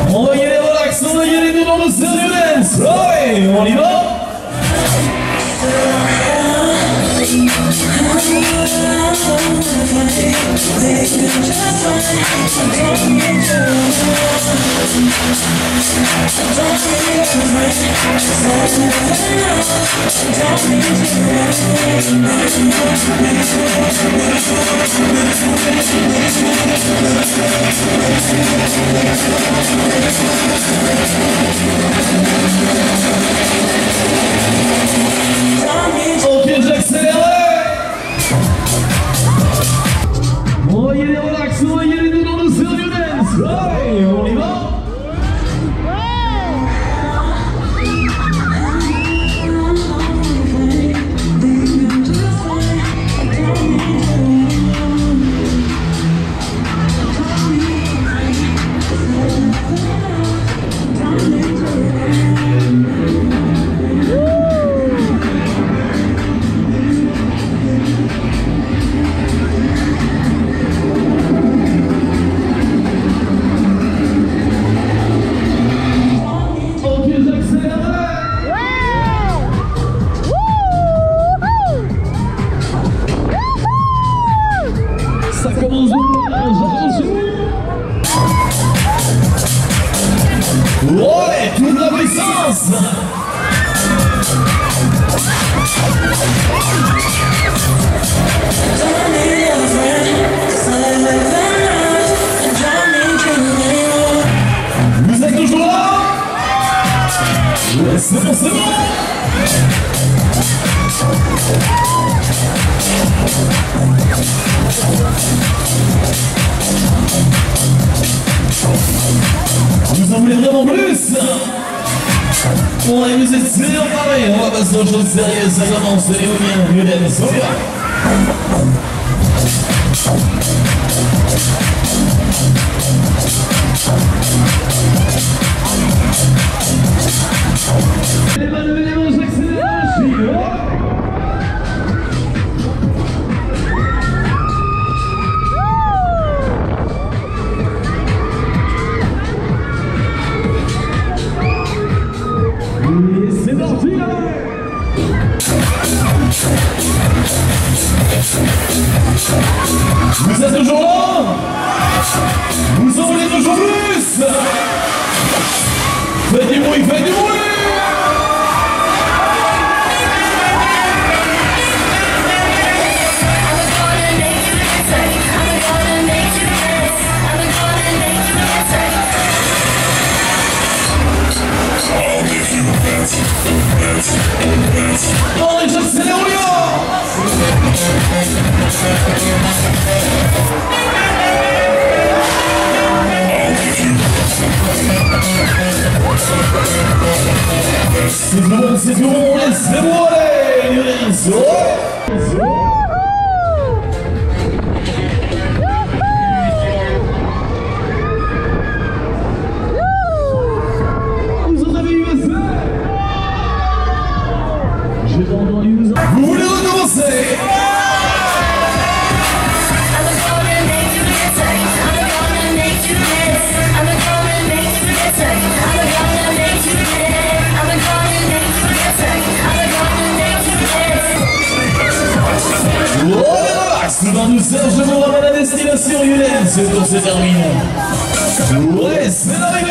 Envoyez les relax, envoyez les deux dans le sérieux dance. Ouais, on y va. Ok, j'accélère. Envoyez les relax, envoyez les deux dans le sérieux dance. Ouais, on y va. Ça commence attention. Ouais, toute la puissance. Vous êtes toujours là? Ouais, c'est bon, c'est bon. Vous en voulez vraiment plus? Bon, et vous êtes sérieux pareil, on va passer aux choses sérieuses, ça commence, les liens, mieux d'être sérieux. Les mains, levez les mains, j'accélère la machine. C'est parti là. Vous êtes toujours là? Vous en voulez toujours plus? Faites du bruit, faites du bruit. en douceur, je vous ramène à destination Yulène. Ce tour se termine. Ouais, c'est l'arrivée.